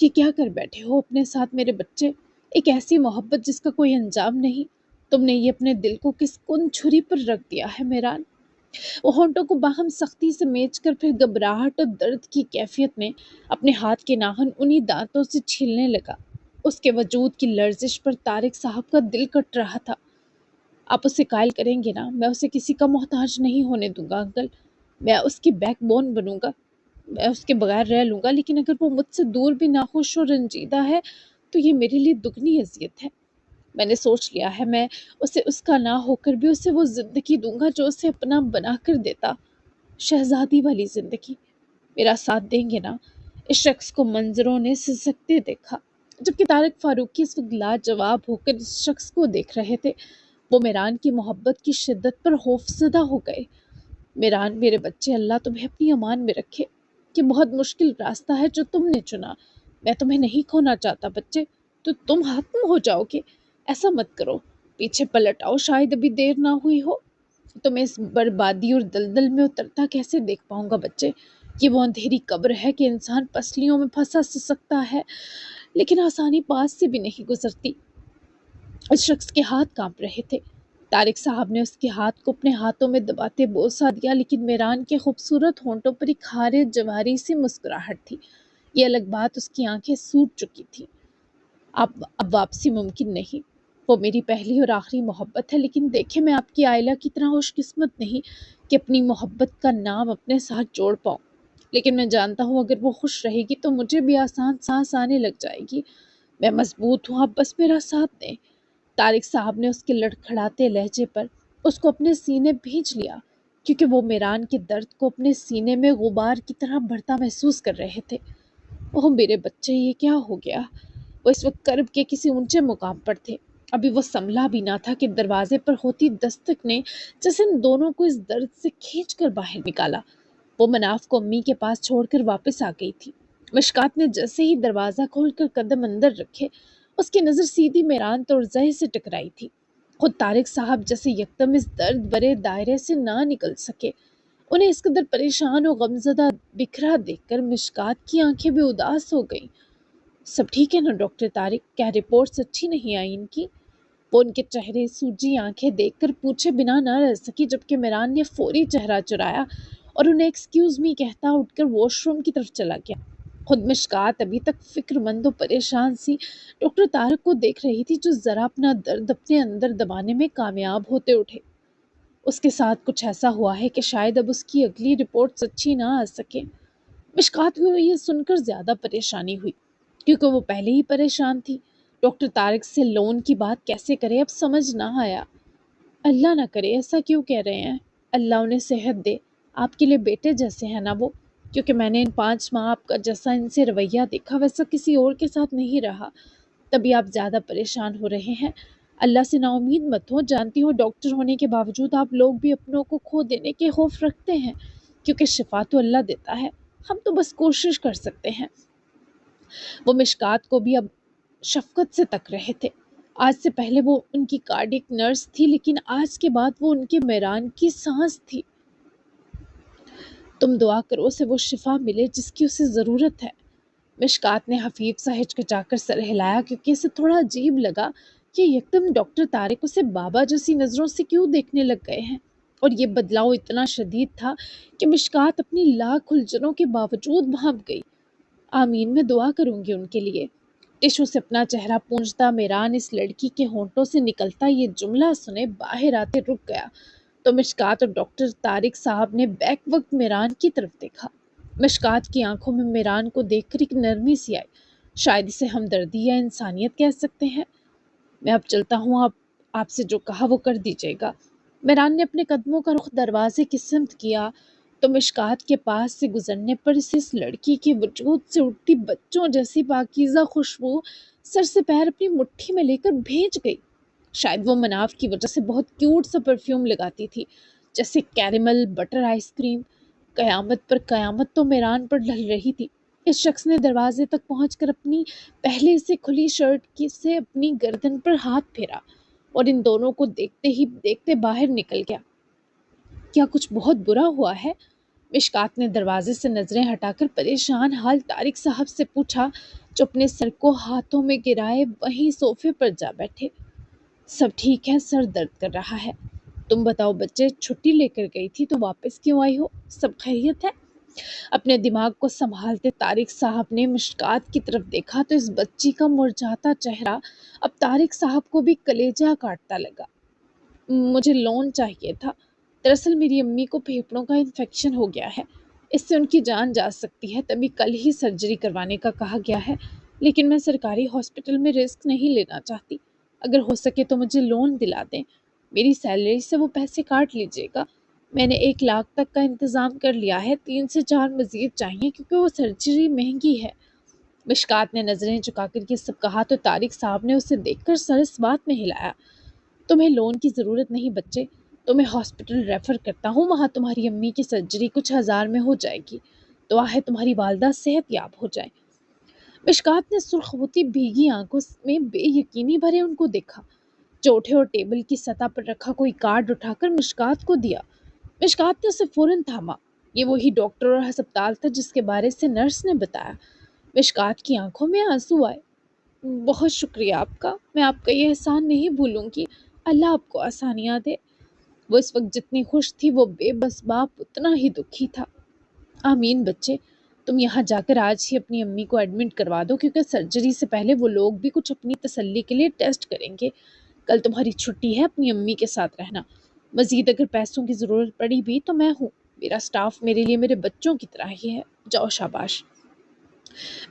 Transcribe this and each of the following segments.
یہ کیا کر بیٹھے ہو اپنے ساتھ میرے بچے؟ ایک ایسی محبت جس کا کوئی انجام نہیں، تم نے یہ اپنے دل کو کس کن چھری پر رکھ دیا ہے میران؟ وہ ہونٹوں کو باہم سختی سے میچ کر پھر گھبراہٹ اور درد کی کیفیت میں اپنے ہاتھ کے ناخن انہی دانتوں سے چھیلنے لگا۔ اس کے وجود کی لرزش پر طارق صاحب کا دل کٹ رہا تھا۔ آپ اسے قائل کریں گے نا، میں اسے کسی کا محتاج نہیں ہونے دوں گا انکل، میں اس کی بیک بون بنوں گا، میں اس کے بغیر رہ لوں گا، لیکن اگر وہ مجھ سے دور بھی ناخوش اور رنجیدہ ہے تو یہ میرے لیے دگنی اذیت ہے۔ میں نے سوچ لیا ہے، میں اسے اس کا نہ ہو کر بھی اسے وہ زندگی دوں گا جو اسے اپنا بنا کر دیتا، شہزادی والی زندگی۔ میرا ساتھ دیں گے نا؟ اس شخص کو منظروں نے سسکتے دیکھا، جبکہ طارق فاروقی اس وقت لاجواب ہو کر اس شخص کو دیکھ رہے تھے۔ وہ میران کی محبت کی شدت پر خوفزدہ ہو گئے۔ میران، میرے بچے، اللہ تمہیں اپنی امان میں رکھے۔ یہ بہت مشکل راستہ ہے جو تم نے چنا، میں تمہیں نہیں کھونا چاہتا بچے، تو تم ختم ہو جاؤ گے۔ ایسا مت کرو، پیچھے پلٹ آؤ، شاید ابھی دیر نہ ہوئی ہو۔ تمہیں اس بربادی اور دلدل میں اترتا کیسے دیکھ پاؤں گا بچے؟ یہ وہ اندھیری قبر ہے کہ انسان پسلیوں میں پھنسا سکتا ہے لیکن آسانی پاس سے بھی نہیں گزرتی۔ اس شخص کے ہاتھ کانپ رہے تھے۔ طارق صاحب نے اس کے ہاتھ کو اپنے ہاتھوں میں دباتے بوسہ دیا، لیکن میران کے خوبصورت ہونٹوں پر ایک خارے جواری سی مسکراہٹ تھی۔ یہ الگ بات، اس کی آنکھیں سوٹ چکی تھی۔ اب واپسی ممکن نہیں، وہ میری پہلی اور آخری محبت ہے، لیکن دیکھیں میں آپ کی عائلہ کی طرح خوش قسمت نہیں کہ اپنی محبت کا نام اپنے ساتھ جوڑ پاؤں، لیکن میں جانتا ہوں اگر وہ خوش رہے گی تو مجھے بھی آسان سانس آنے لگ جائے گی۔ میں مضبوط ہوں، آپ بس میرا ساتھ دیں۔ طارق صاحب نے اس کے لڑکھڑاتے لہجے پر اس کو اپنے سینے بھینچ لیا، کیونکہ وہ میران کے درد کو اپنے سینے میں غبار کی طرح بڑھتا محسوس کر رہے تھے۔ اوہ میرے بچے، یہ کیا ہو گیا؟ وہ اس وقت کرب کے کسی اونچے مقام پر تھے۔ ابھی وہ سنبھلا بھی نہ تھا کہ دروازے پر ہوتی دستک نے جیسے ان دونوں کو اس درد سے کھینچ کر باہر نکالا۔ وہ مناف کو امی کے پاس چھوڑ کر واپس آ گئی تھی۔ مشکات نے جیسے ہی دروازہ کھول کر قدم اندر رکھے، اس کی نظر سیدھی میران ترزئی سے ٹکرائی تھی۔ خود طارق صاحب جیسے یکدم اس درد برے دائرے سے نہ نکل سکے۔ انہیں اس قدر پریشان اور غمزدہ بکھرا دیکھ کر مشکات کی آنکھیں بھی اداس ہو گئیں۔ سب ٹھیک ہے نا ڈاکٹر طارق؟ کیا رپورٹس اچھی نہیں آئی ان کی؟ وہ ان کے چہرے سوجی آنکھیں دیکھ کر پوچھے بنا نہ رہ سکی، جبکہ میران نے فوری چہرہ چرایا اور انہیں ایکسکیوز می کہتا اٹھ کر واش روم کی طرف چلا گیا۔ خود مشکات ابھی تک فکر مند و پریشان سی ڈاکٹر طارق کو دیکھ رہی تھی، جو ذرا اپنا درد اپنے اندر دبانے میں کامیاب ہوتے اٹھے۔ اس کے ساتھ کچھ ایسا ہوا ہے کہ شاید اب اس کی اگلی رپورٹس اچھی نہ آ سکے۔ مشکات کو یہ سن کر زیادہ پریشانی ہوئی، کیونکہ وہ پہلے ہی پریشان تھی۔ ڈاکٹر طارق سے لون کی بات کیسے کرے اب سمجھ نہ آیا۔ اللہ نہ کرے، ایسا کیوں کہہ رہے ہیں؟ اللہ انہیں صحت دے، آپ کے لیے بیٹے جیسے ہیں نا وہ، کیونکہ میں نے ان 5 ماہ آپ کا جیسا ان سے رویہ دیکھا ویسا کسی اور کے ساتھ نہیں رہا، تبھی آپ زیادہ پریشان ہو رہے ہیں۔ اللہ سے نا امید مت ہو، جانتی ہوں ڈاکٹر ہونے کے باوجود آپ لوگ بھی اپنوں کو کھو دینے کے خوف رکھتے ہیں، کیونکہ شفا تو اللہ دیتا ہے، ہم تو بس کوشش کر سکتے ہیں۔ وہ مشکات کو بھی اب شفقت سے تک رہے تھے۔ آج سے پہلے وہ ان کی کارڈیک نرس تھی، لیکن آج کے بعد وہ ان کے میران کی سانس تھی۔ تم دعا کرو اسے وہ شفا ملے جس کی اسے ضرورت ہے۔ مشکات نے حفیظ سا ہچکچا کر سر ہلایا، کیونکہ اسے تھوڑا عجیب لگا کہ یکدم ڈاکٹر طارق اسے بابا جیسی نظروں سے کیوں دیکھنے لگ گئے ہیں، اور یہ بدلاؤ اتنا شدید تھا کہ مشکات اپنی لاکھ الجھنوں کے باوجود بھانپ گئی۔ آمین، میں دعا کروں گی ان کے لیے۔ ٹشو سے اپنا چہرہ پونچھتا میران اس لڑکی کے ہونٹوں سے نکلتا یہ جملہ سنے باہر آتے رک گیا، تو مشکات اور ڈاکٹر طارق صاحب نے بیک وقت میران کی طرف دیکھا۔ مشکات کی آنکھوں میں میران کو دیکھ کر ایک نرمی سی آئی، شاید اسے ہمدردی یا انسانیت کہہ سکتے ہیں۔ میں اب چلتا ہوں، آپ سے جو کہا وہ کر دیجیے گا۔ میران نے اپنے قدموں کا رخ دروازے کی سمت کیا، تو مشکات کے پاس سے گزرنے پر اسے اس لڑکی کے وجود سے اٹھتی بچوں جیسی پاکیزہ خوشبو سر سے پیر اپنی مٹھی میں لے کر بھیج گئی۔ شاید وہ مناف کی وجہ سے بہت کیوٹ سا پرفیوم لگاتی تھی، جیسے کیرمل بٹر آئس کریم۔ قیامت پر قیامت تو میران پر ڈھل رہی تھی۔ اس شخص نے دروازے تک پہنچ کر اپنی پہلے سے کھلی شرٹ سے اپنی گردن پر ہاتھ پھیرا اور ان دونوں کو دیکھتے ہی دیکھتے باہر نکل گیا۔ کیا کچھ بہت برا ہوا ہے؟ مشکات نے دروازے سے نظریں ہٹا کر پریشان حال طارق صاحب سے پوچھا، جو اپنے سر کو ہاتھوں میں گرائے وہیں صوفے پر جا بیٹھے۔ سب ٹھیک ہے، سر درد کر رہا ہے۔ تم بتاؤ بچے، چھٹی لے کر گئی تھی تو واپس کیوں آئی ہو؟ سب خیریت ہے؟ اپنے دماغ کو سنبھالتے طارق صاحب نے مشکات کی طرف دیکھا تو اس بچی کا مرجھاتا چہرہ اب طارق صاحب کو بھی کلیجہ کاٹتا لگا۔ مجھے لون چاہیے تھا۔ دراصل میری امی کو پھیپھڑوں کا انفیکشن ہو گیا ہے، اس سے ان کی جان جا سکتی ہے، تبھی کل ہی سرجری کروانے کا کہا گیا ہے، لیکن میں سرکاری ہاسپٹل میں رسک نہیں لینا چاہتی۔ اگر ہو سکے تو مجھے لون دلا دیں، میری سیلری سے وہ پیسے کاٹ لیجیے گا۔ میں نے 1 لاکھ تک کا انتظام کر لیا ہے، 3 سے 4 مزید چاہیے کیونکہ وہ سرجری مہنگی ہے۔ مشکات نے نظریں جھکا کر یہ سب کہا تو طارق صاحب نے اسے دیکھ کر سر اس بات میں ہلایا۔ تمہیں لون کی ضرورت نہیں بچے، تمہیں ہاسپٹل ریفر کرتا ہوں، وہاں تمہاری امی کی سرجری کچھ ہزار میں ہو جائے گی۔ دعا ہے تمہاری والدہ صحت یاب ہو جائے۔ مشکات نے سرخ ہوتی بھیگی آنکھوں میں بے یقینی بھرے ان کو دیکھا، جو اٹھے اور ٹیبل کی سطح پر رکھا کوئی کارڈ اٹھا کر مشکات کو دیا۔ مشکات نے اسے فوراً تھاما۔ یہ وہی ڈاکٹر اور ہسپتال تھا جس کے بارے سے نرس نے بتایا۔ مشکات کی آنکھوں میں آنسو آئے۔ بہت شکریہ آپ کا، میں آپ کا یہ احسان نہیں بھولوں گی، اللہ آپ کو آسانیاں دے۔ وہ اس وقت جتنی خوش تھی وہ بے بس باپ اتنا ہی دکھی تھا۔ آمین بچے، تم یہاں جا کر آج ہی اپنی امی کو ایڈمٹ کروا دو کیونکہ سرجری سے پہلے وہ لوگ بھی کچھ اپنی تسلی کے لیے ٹیسٹ کریں گے۔ کل تمہاری چھٹی ہے، اپنی امی کے ساتھ رہنا۔ مزید اگر پیسوں کی ضرورت پڑی بھی تو میں ہوں، میرا سٹاف میرے لیے میرے بچوں کی طرح ہی ہے۔ جاؤ شاباش۔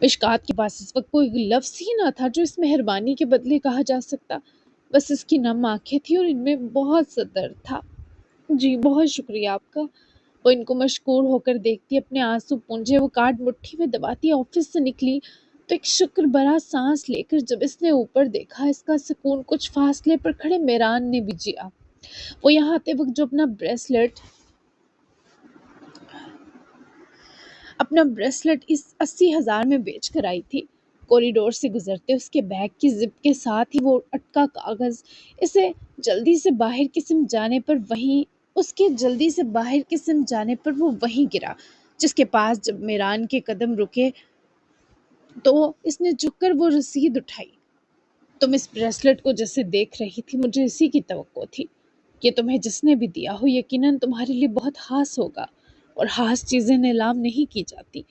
مشکات کے پاس اس وقت کوئی لفظ ہی نہ تھا جو اس مہربانی کے بدلے کہا جا سکتا، بس اس کی نم آنکھیں تھیں اور ان میں بہت سا درد تھا۔ جی بہت شکریہ آپ کا۔ وہ ان کو مشکور ہو کر دیکھتی، اپنے آنسو پونجے وہ کارڈ مٹھی میں دباتی آفس سے نکلی تو ایک شکر بھرا سانس لے کر جب اس نے اوپر دیکھا، اس کا سکون کچھ فاصلے پر کھڑے میران نے بھی جیا۔ وہ یہاں آتے وقت جو اپنا بریسلٹ اس 80,000 میں بیچ کر آئی تھی، کوریڈور سے گزرتے اس کے بیگ کی زپ کے ساتھ ہی وہ اٹکا کاغذ اسے جلدی سے باہر قسم جانے پر وہ وہیں گرا، جس کے پاس جب میران کے قدم رکے تو اس نے جھک کر وہ رسید اٹھائی۔ تم اس بریسلٹ کو جیسے دیکھ رہی تھی، مجھے اسی کی توقع تھی۔ یہ تمہیں جس نے بھی دیا ہو یقیناً تمہارے لیے بہت خاص ہوگا، اور خاص چیزیں نیلام نہیں کی جاتی۔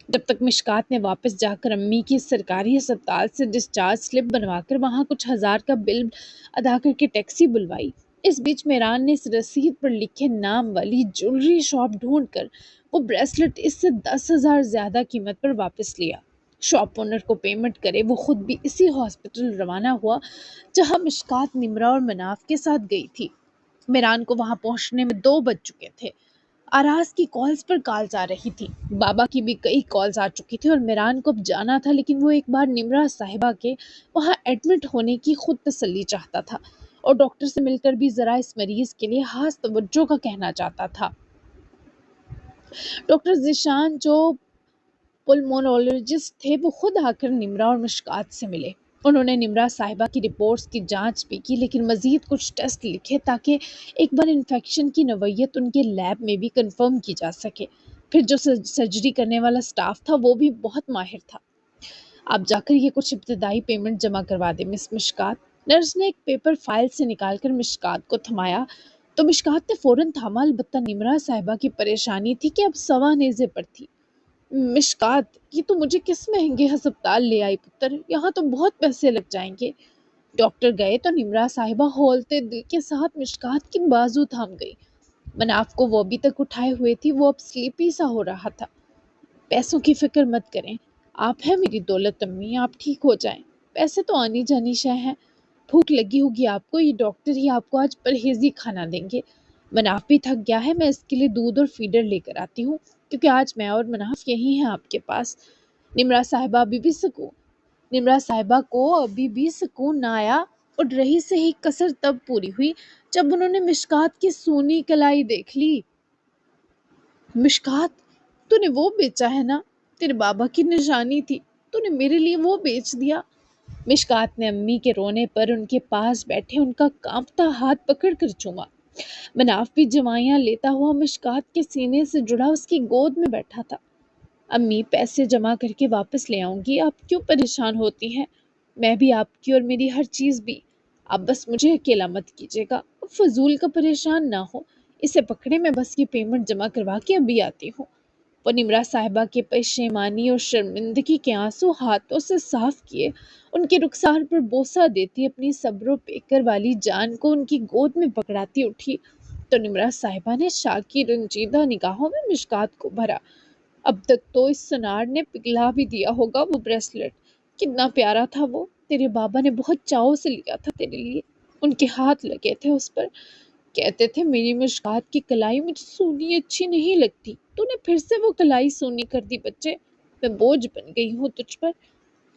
جب تک مشکات نے واپس جا کر امی کی سرکاری ہسپتال سے ڈسچارج سلپ بنوا کر وہاں کچھ ہزار کا بل ادا کر کے ٹیکسی بلوائی، اس بیچ میران نے اس رسید پر لکھے نام والی جولری شاپ ڈھونڈ کر وہ بریسلٹ اس سے 10,000 زیادہ قیمت پر واپس لیا۔ شاپ اونر کو پیمنٹ کرے وہ خود بھی اسی ہاسپٹل روانہ ہوا جہاں مشکات نمرا اور مناف کے ساتھ گئی تھی۔ میران کو وہاں پہنچنے میں 2 بج چکے تھے۔ آراز کی کالز پر کالز آ رہی تھی، بابا کی بھی کئی کالز آ چکی تھی اور میران کو اب جانا تھا، لیکن وہ ایک بار نمرا صاحبہ کے وہاں ایڈمٹ ہونے کی خود تسلی چاہتا تھا اور ڈاکٹر سے مل کر بھی ذرا اس مریض کے لیے خاص توجہ کا کہنا چاہتا تھا۔ ڈاکٹر ذیشان جو پلمونولوجسٹ تھے وہ خود آ کر نمرا اور مشکات سے ملے۔ انہوں نے نمرا صاحبہ کی رپورٹس کی جانچ بھی کی، لیکن مزید کچھ ٹیسٹ لکھے تاکہ ایک بار انفیکشن کی نوعیت ان کے لیب میں بھی کنفرم کی جا سکے۔ پھر جو سرجری کرنے والا سٹاف تھا وہ بھی بہت ماہر تھا۔ آپ جا کر یہ کچھ ابتدائی پیمنٹ جمع کروا دیں مس مشکات۔ نرس نے ایک پیپر فائل سے نکال کر مشکات کو تھمایا تو مشکات نے فوراً تھاما، البتہ نمرا صاحبہ کی پریشانی تھی کہ اب سوا نیزے پر تھی۔ مشکات، یہ تو مجھے کس مہنگے ہسپتال لے آئی پتر، یہاں تو بہت پیسے لگ جائیں گے۔ ڈاکٹر گئے تو نمرا صاحبہ ہولتے دل کے ساتھ مشکات کی بازو تھام گئی۔ مناف کو وہ ابھی تک اٹھائے ہوئے تھی، وہ اب سلیپی سا ہو رہا تھا۔ پیسوں کی فکر مت کریں، آپ ہیں میری دولت امی، آپ ٹھیک ہو جائیں۔ پیسے تو آنی جانی شے ہیں، بھوک لگی ہوگی آپ کو، یہ ڈاکٹر ہی آپ کو آج پرہیزی کھانا دیں گے۔ مناف بھی تھک گیا ہے، میں اس کے لیے دودھ اور فیڈر لے کر آتی ہوں کیونکہ آج میں اور مناف یہی ہیں آپ کے پاس۔ نمرا صاحبہ کو ابھی بھی سکون نہ آیا اور رہی سے ہی کسر تب پوری ہوئی جب انہوں نے مشکات کی سونی کلائی دیکھ لی۔ مشکات، تو نے وہ بیچا ہے نا؟ تیرے بابا کی نشانی تھی، تو نے میرے لیے وہ بیچ دیا۔ مشکات نے امی کے رونے پر ان کے پاس بیٹھے ان کا کانپتا ہاتھ پکڑ کر چوما۔ مناف بھی جمائیاں لیتا ہوا مشکات کے سینے سے جڑا اس کی گود میں بیٹھا تھا۔ امی پیسے جمع کر کے واپس لے آؤں گی، آپ کیوں پریشان ہوتی ہیں؟ میں بھی آپ کی اور میری ہر چیز بھی، آپ بس مجھے اکیلا مت کیجیے گا، فضول کا پریشان نہ ہو، اسے پکڑے، میں بس یہ پیمنٹ جمع کروا کے ابھی آتی ہوں۔ وہ نمرا صاحبہ کے پشیمانی اور شرمندگی کے آنسو ہاتھوں سے صاف کیے ان کے رخسار پر بوسہ دیتی اپنی صبر و پیکر والی جان کو ان کی گود میں پکڑاتی اٹھی تو نمرا صاحبہ نے شاکی رنجیدہ نگاہوں میں مشکات کو بھرا۔ اب تک تو اس سنار نے پگھلا بھی دیا ہوگا وہ بریسلٹ، کتنا پیارا تھا وہ، تیرے بابا نے بہت چاؤ سے لیا تھا تیرے لیے، ان کے ہاتھ لگے تھے اس پر، کہتے تھے میری مشکات کی کلائی مجھے سونی اچھی نہیں لگتی، تو نے پھر سے وہ کلائی سونی کر دی بچے، میں بوجھ بن گئی ہوں تجھ پر۔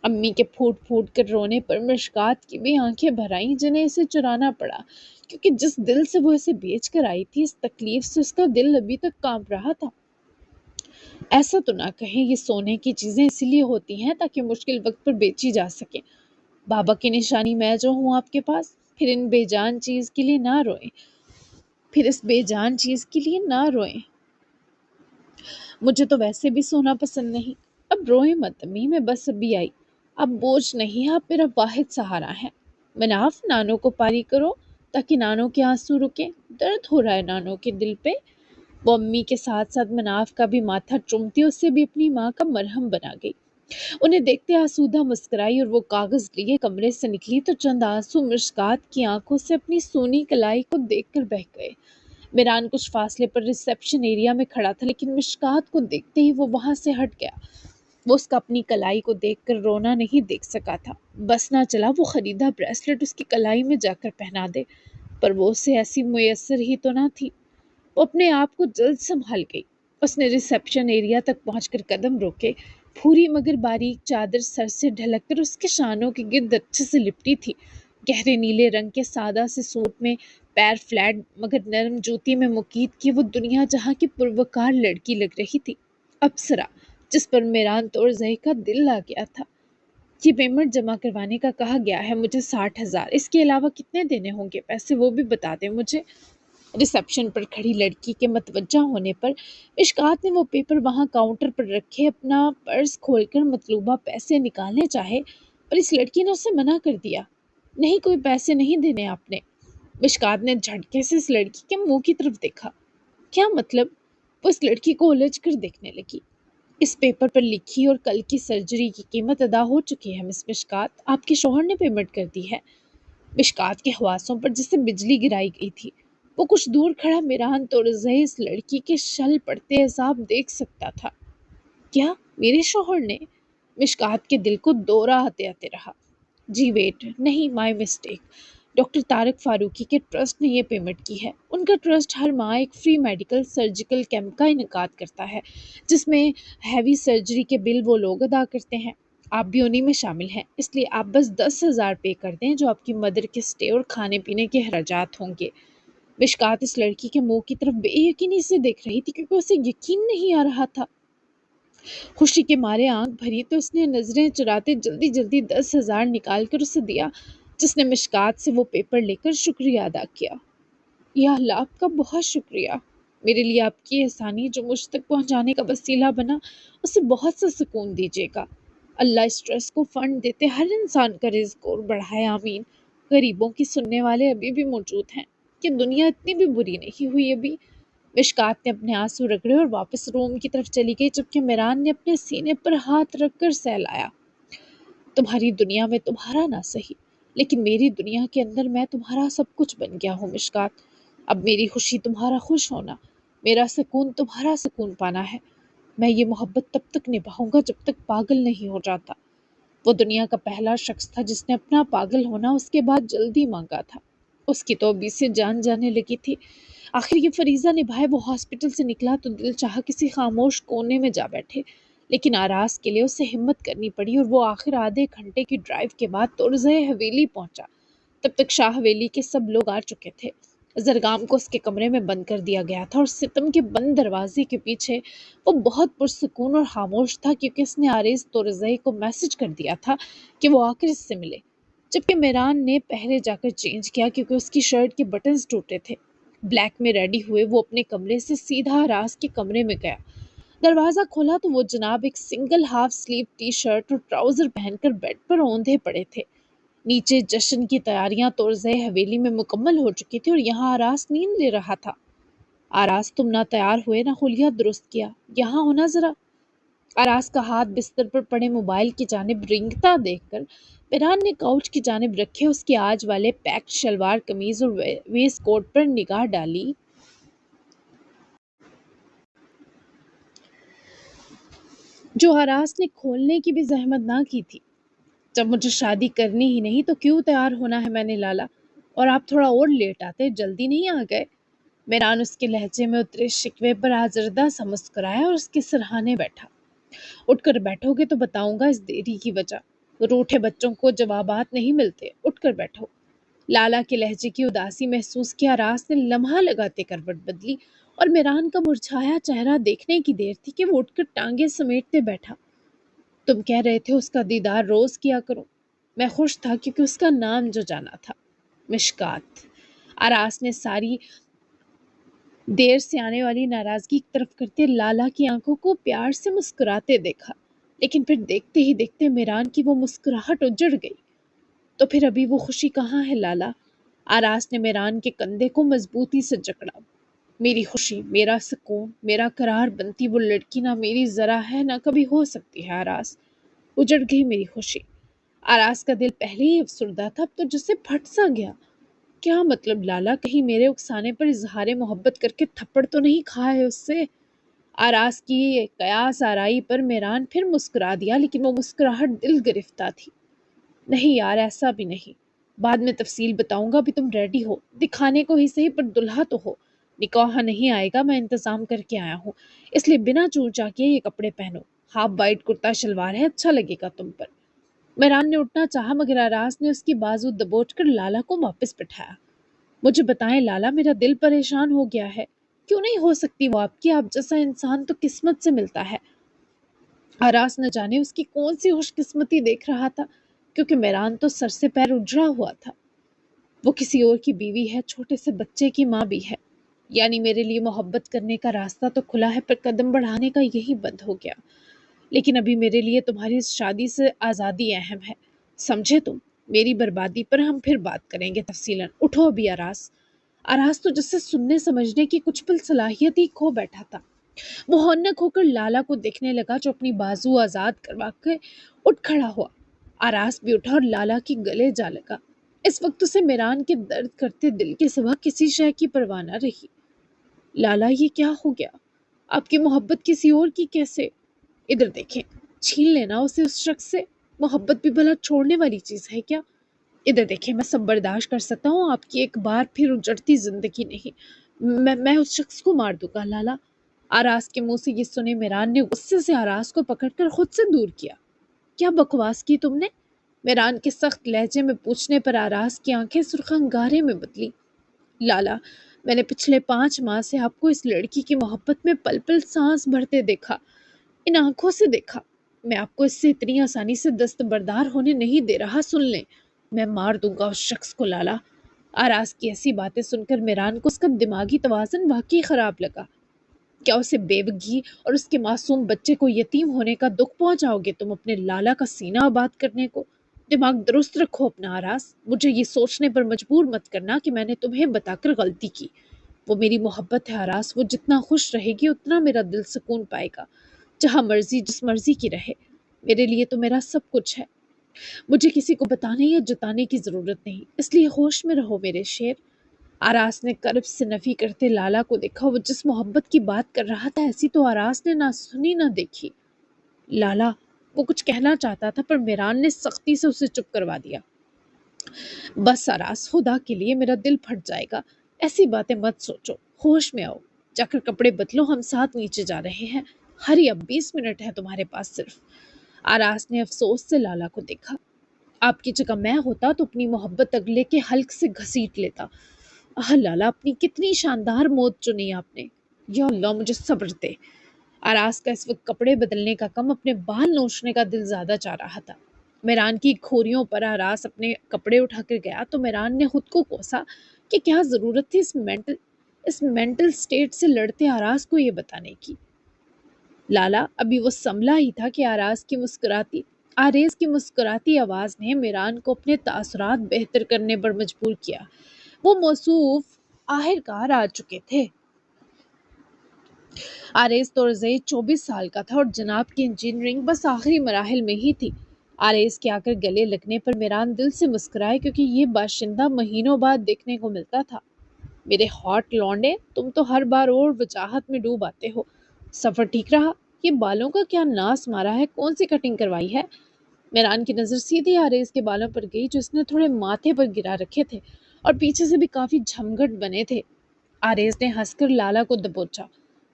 امی کے پھوٹ پھوٹ کر رونے پر مشکات کی بھی آنکھیں بھر آئیں، جنہیں اسے چرانا پڑا، کیونکہ جس دل سے وہ اسے بیچ کر آئی تھی اس تکلیف سے اس کا دل ابھی تک کانپ رہا تھا۔ ایسا تو نہ کہیں، یہ سونے کی چیزیں اسی لیے ہوتی ہیں تاکہ مشکل وقت پر بیچی جا سکیں۔ بابا کی نشانی میں جو ہوں آپ کے پاس، پھر ان بے جان چیز کے لیے نہ روئیں، پھر اس بے جان چیز کے لیے نہ روئیں۔ مجھے تو ویسے بھی سونا پسند نہیں، اب روئیں مت امی، میں بس ابھی آئی، اب بوجھ نہیں، آپ میرا واحد سہارا ہے۔ مناف، نانو کو پاری کرو تاکہ نانو کے آنسو رکیں، درد ہو رہا ہے نانو کے دل پہ۔ وہ امی کے ساتھ ساتھ مناف کا بھی ماتھا چومتی اس سے بھی اپنی ماں کا مرہم بنا گئی۔ انہیں دیکھتے آسودہ مسکرائی اور وہ کاغذ لیے کمرے سے نکلی تو چند آنسو مشکات کی آنکھوں سے اپنی سونی کلائی کو دیکھ کر بہہ گئے۔ میران کچھ فاصلے پر ریسیپشن ایریا میں کھڑا تھا، لیکن مشکات کو دیکھتے ہی وہ وہاں سے ہٹ گیا۔ وہ اس کا اپنی کلائی کو دیکھ کر رونا نہیں دیکھ سکا تھا، بس نہ چلا وہ خریدا بریسلٹ اس کی کلائی میں جا کر پہنا دے، پر وہ اسے ایسی میسر ہی تو نہ تھی۔ وہ اپنے آپ کو جلد سنبھال گئی، اس نے ریسیپشن ایریا تک پہنچ کر قدم روکے، پوری مگر باریک چادر سر سے ڈھلک کر اس کے شانوں کے گرد اچھے سے لپٹی تھی۔ گہرے نیلے رنگ کے سادہ سے سوٹ میں، پیر فلیٹ مگر نرم جوتی میں مقید کی وہ دنیا جہاں کی پروکار لڑکی لگ رہی تھی، اپسرا، جس پر میران توڑزئی کا دل آ گیا تھا۔ یہ پیمنٹ جمع کروانے کا کہا گیا ہے مجھے 60,000، اس کے علاوہ کتنے دینے ہوں گے پیسے وہ بھی بتا دیں مجھے۔ ریسیپشن پر کھڑی لڑکی کے متوجہ ہونے پر مشکات نے وہ پیپر وہاں کاؤنٹر پر رکھے اپنا پرس کھول کر مطلوبہ پیسے نکالنے چاہے، پر اس لڑکی نے اسے منع کر دیا۔ نہیں، کوئی پیسے نہیں دینے آپ نے۔ مشکات نے جھٹکے سے اس لڑکی کے منہ کی طرف دیکھا۔ کیا مطلب؟ وہ اس لڑکی کو الجھ کر دیکھنے لگی۔ اس پیپر پر لکھی اور کل کی سرجری کی قیمت ادا ہو چکی ہے مس مشکات، آپ کے شوہر نے پیمنٹ کر دی ہے۔ مشکات کے حواسوں پر جسے بجلی گرائی گئی تھی، وہ کچھ دور کھڑا میران توڑزئی اس لڑکی کے شل پڑتے عذاب دیکھ سکتا تھا۔ کیا میرے شوہر نے؟ مشکات کے دل کو دورہ آتے آتے رہا۔ جی ویٹ، نہیں، my mistake, doctor Tariq Farooqui کے ٹرسٹ نے یہ پیمنٹ کی ہے۔ ان کا ٹرسٹ ہر ماہ ایک فری میڈیکل سرجیکل کیمپ کا انعقاد کرتا ہے، جس میں ہیوی سرجری کے بل وہ لوگ ادا کرتے ہیں، آپ بھی انہی میں شامل ہیں، اس لیے آپ بس 10,000 پے کر دیں جو آپ کی مدر کے سٹے اور کھانے پینے کے اخراجات ہوں گے۔ مشکات اس لڑکی کے منہ کی طرف بے یقینی سے دیکھ رہی تھی، کیونکہ اسے یقین نہیں آ رہا تھا۔ خوشی کے مارے آنکھ بھری تو اس نے نظریں چراتے جلدی جلدی 10,000 نکال کر اسے دیا، جس نے مشکات سے وہ پیپر لے کر شکریہ ادا کیا۔ یا اللہ، آپ کا بہت شکریہ، میرے لیے آپ کی احسانی جو مجھ تک پہنچانے کا وسیلہ بنا، اسے بہت سا سکون دیجیے گا۔ اللہ اس ٹرسٹ کو فنڈ دیتے ہر انسان کا رزق اور بڑھائے، آمین۔ غریبوں کی سننے والے ابھی بھی موجود ہیں، کہ دنیا اتنی بھی بری نہیں ہوئی ابھی۔ مشکات نے اپنے آنسو رگڑے اور واپس روم کی طرف چلی گئی، جبکہ میران نے اپنے سینے پر ہاتھ رکھ کر سہلایا۔ تمہاری دنیا میں تمہارا نہ سہی، لیکن میری دنیا کے اندر میں تمہارا سب کچھ بن گیا ہوں مشکات۔ اب میری خوشی تمہارا خوش ہونا، میرا سکون تمہارا سکون پانا ہے۔ میں یہ محبت تب تک نبھاؤں گا جب تک پاگل نہیں ہو جاتا۔ وہ دنیا کا پہلا شخص تھا جس نے اپنا پاگل ہونا اس کے بعد جلدی مانگا تھا۔ اس کی تو ابھی سے جان جانے لگی تھی۔ آخر یہ فریضہ نبھائے وہ ہاسپٹل سے نکلا تو دل چاہا کسی خاموش کونے میں جا بیٹھے، لیکن آراز کے لیے اسے ہمت کرنی پڑی اور وہ آخر آدھے گھنٹے کی ڈرائیو کے بعد توڑزئے حویلی پہنچا۔ تب تک شاہ حویلی کے سب لوگ آ چکے تھے۔ زرگام کو اس کے کمرے میں بند کر دیا گیا تھا اور ستم کے بند دروازے کے پیچھے وہ بہت پرسکون اور خاموش تھا، کیونکہ اس نے عارض توڑزئی کو میسج کر دیا تھا کہ وہ آ کر اس سے ملے، جبکہ میران نے پہلے جا کر چینج کیا کیونکہ اس کی شرٹ کے بٹنز ٹوٹے تھے۔ بلیک میں ریڈی ہوئے وہ اپنے کمرے سے سیدھا راز کے کمرے میں گیا۔ دروازہ کھولا تو وہ جناب ایک single half sleeve T shirt اور ٹراؤزر پہن کر بیڈ پر اوندھے پڑے تھے۔ نیچے جشن کی تیاریاں طرزِ حویلی میں مکمل ہو چکی تھی اور یہاں آراز نیند لے رہا تھا۔ آراز تم نہ تیار ہوئے نہ خلیہ درست کیا، یہاں ہونا ذرا۔ آراز کا ہاتھ بستر پر پڑے موبائل کی جانب رینگتا دیکھ کر پیران نے کاؤچ کی جانب رکھے اس کے آج والے پیکڈ شلوار قمیض اور ویسٹ کوٹ پر نگاہ ڈالی۔ جو آراز نے کھولنے کی بھی زحمت نہ کی تھی۔ جب مجھے شادی کرنی ہی نہیں تو کیوں تیار ہونا ہے میں نے لالا، اور آپ تھوڑا اور لیٹ آتے، جلدی نہیں آ گئے؟ میران اس کے لہجے میں اترے شکوے پر آزردہ سا مسکرایا اور اس کے سرہانے بیٹھا۔ اٹھ کر بیٹھو گے تو بتاؤں گا اس دیری کی وجہ، روٹھے بچوں کو جوابات نہیں ملتے، اٹھ کر بیٹھو۔ لالا کے لہجے کی اداسی محسوس کیا راز نے لمحہ لگاتے کروٹ بدلی، اور میران کا مرجھایا چہرہ دیکھنے کی دیر تھی کہ وہ اٹھ کر ٹانگیں سمیٹتے بیٹھا۔ تم کہہ رہے تھے اس کا دیدار روز کیا کرو۔ میں خوش تھا کیونکہ اس کا نام جو جانا تھا، مشکات۔ آراس نے ساری دیر سے آنے والی ناراضگی کی طرف کرتے لالا کی آنکھوں کو پیار سے مسکراتے دیکھا، لیکن پھر دیکھتے ہی دیکھتے میران کی وہ مسکراہٹ اجڑ گئی۔ تو پھر ابھی وہ خوشی کہاں ہے لالا؟ آراس نے میران کے کندھے کو مضبوطی سے جکڑا۔ میری خوشی، میرا سکون، میرا قرار بنتی وہ لڑکی نہ میری ذرا ہے نہ کبھی ہو سکتی ہے آراس۔ اجڑ گئی میری خوشی۔ آراس کا دل پہلے ہی افسردہ تھا، اب تو جسے پھٹ سا گیا۔ کیا مطلب لالا، کہیں میرے اکسانے پر اظہار محبت کر کے تھپڑ تو نہیں کھا ہے اس سے؟ آراس کی قیاس آرائی پر میران پھر مسکرا دیا، لیکن وہ مسکراہٹ دل گرفتہ تھی۔ نہیں یار، ایسا بھی نہیں، بعد میں تفصیل بتاؤں گا، ابھی تم ریڈی ہو، دکھانے کو ہی صحیح پر دلہا تو ہو۔ نکاح نہیں آئے گا، میں انتظام کر کے آیا ہوں، اس لیے بنا چونچا کے یہ کپڑے پہنو۔ ہاف وائٹ کرتا شلوار ہے، اچھا لگے گا تم پر۔ میران نے اٹھنا چاہا مگر آراس نے اس کی بازو دبوچ کر لالا کو واپس بٹھایا۔ مجھے بتائیں لالا، میرا دل پریشان ہو گیا ہے۔ کیوں نہیں ہو سکتی وہ آپ کی؟ آپ جیسا انسان تو قسمت سے ملتا ہے۔ آراس نہ جانے اس کی کون سی خوش قسمتی دیکھ رہا تھا، کیونکہ میران تو سر سے پیر اجڑا ہوا تھا۔ وہ کسی اور کی بیوی ہے، چھوٹے سے بچے کی ماں بھی ہے، یعنی میرے لیے محبت کرنے کا راستہ تو کھلا ہے، پر قدم بڑھانے کا یہی بند ہو گیا۔ لیکن ابھی میرے لیے تمہاری اس شادی سے آزادی اہم ہے، سمجھے تم؟ میری بربادی پر ہم پھر بات کریں گے تفصیلاً۔ اٹھو ابھی آراس۔ آراس تو جس سے سننے سمجھنے کی کچھ پل صلاحیت ہی کھو بیٹھا تھا۔ وہ ہونک ہو کر لالا کو دیکھنے لگا جو اپنی بازو آزاد کروا کے اٹھ کھڑا ہوا۔ آراس بھی اٹھا اور لالا کی گلے جا لگا۔ اس وقت اسے میران کے درد کرتے دل کے سوا کسی شے کی پرواہ نہ رہی۔ لالا، یہ کیا ہو گیا؟ آپ کی محبت کسی اور کی کیسے؟ ادھر دیکھیں، چھین لینا اسے اس شخص سے، محبت بھی بھلا چھوڑنے والی چیز ہے کیا؟ ادھر دیکھیں، میں سب برداشت کر سکتا ہوں، آپ کی ایک بار پھر اجڑتی زندگی نہیں، میں اس شخص کو مار دوں گا لالا۔ آراس کے منہ سے یہ سنے میران نے غصے سے آراس کو پکڑ کر خود سے دور کیا۔ کیا بکواس کی تم نے؟ میران کے سخت لہجے میں پوچھنے پر آراس کی آنکھیں سرخ انگارے میں بدلی۔ لالا، میں نے پچھلے 5 ماہ سے آپ کو اس لڑکی کی محبت میں پل پل سانس بھرتے دیکھا، ان آنکھوں سے دیکھا۔ میں آپ کو اس سے اتنی آسانی سے دستبردار ہونے نہیں دے رہا، سن لیں، میں مار دوں گا اس شخص کو لالا۔ آراس کی ایسی باتیں سن کر میران کو اس کا دماغی توازن واقعی خراب لگا۔ کیا اسے بیوگی اور اس کے معصوم بچے کو یتیم ہونے کا دکھ پہنچاؤ گے تم اپنے لالا کا سینہ آباد کرنے کو؟ دماغ درست رکھو اپنا آراس، مجھے یہ سوچنے پر مجبور مت کرنا کہ میں نے تمہیں بتا کر غلطی کی۔ وہ میری محبت ہے آراس، وہ جتنا خوش رہے گی اتنا میرا دل سکون پائے گا، جہاں مرضی جس مرضی کی رہے، میرے لیے تو میرا سب کچھ ہے۔ مجھے کسی کو بتانے یا جتانے کی ضرورت نہیں، اس لیے ہوش میں رہو میرے شیر۔ آراس نے کرب سے نفی کرتے لالا کو دیکھا، وہ جس محبت کی بات کر رہا تھا ایسی تو آراس نے نہ سنی نہ دیکھی۔ لالا، وہ کچھ کہنا چاہتا تھا پر میران نے سختی سے اسے چپ کروا دیا۔ بس آراس، خدا کے لیے میرا دل پھٹ جائے گا، ایسی باتیں مت سوچو، ہوش میں آؤ، جا کر کپڑے بدلو، ہم ساتھ نیچے جا رہے ہیں، ہری اب 20 منٹ ہے تمہارے پاس صرف۔ آراس نے افسوس سے لالا کو دیکھا۔ آپ کی جگہ میں ہوتا تو اپنی محبت اگلے کے حلق سے گھسیٹ لیتا۔ آہ لالا، اپنی کتنی شاندار موت چنی آپ نے، یا اللہ مجھے صبر دے۔ آراس کا اس وقت کپڑے بدلنے کا کم اپنے بال نوچنے کا دل زیادہ چاہ رہا تھا۔ میران کی کھوریوں پر آراس اپنے کپڑے اٹھا کر گیا تو میران نے خود کو کوسا کہ کیا ضرورت تھی اس اس مینٹل سٹیٹ سے لڑتے آراز کو یہ بتانے کی۔ لالا ابھی وہ سنبھلا ہی تھا کہ آریز کی مسکراتی آواز نے میران کو اپنے تاثرات بہتر کرنے پر مجبور کیا۔ وہ موصوف آخرکار آ چکے تھے۔ آریز تورزئی 24 سال کا تھا اور جناب کی انجینئرنگ بس آخری مراحل میں ہی تھی۔ آریز کے آ کر گلے لگنے پر میران دل سے مسکرائے، کیونکہ یہ باشندہ مہینوں بعد دیکھنے کو ملتا تھا۔ میرے ہاٹ لونڈے، تم تو ہر بار اور وجاہت میں ڈوب آتے ہو۔ سفر ٹھیک رہا؟ یہ بالوں کا کیا ناس مارا ہے؟ کون سی کٹنگ کروائی ہے؟ میران کی نظر سیدھی آریز کے بالوں پر گئی، جو اس نے تھوڑے ماتھے پر گرا رکھے تھے اور پیچھے سے بھی کافی جھمگٹ بنے تھے۔ آریز نے ہنس کر لالا کو دبوچا۔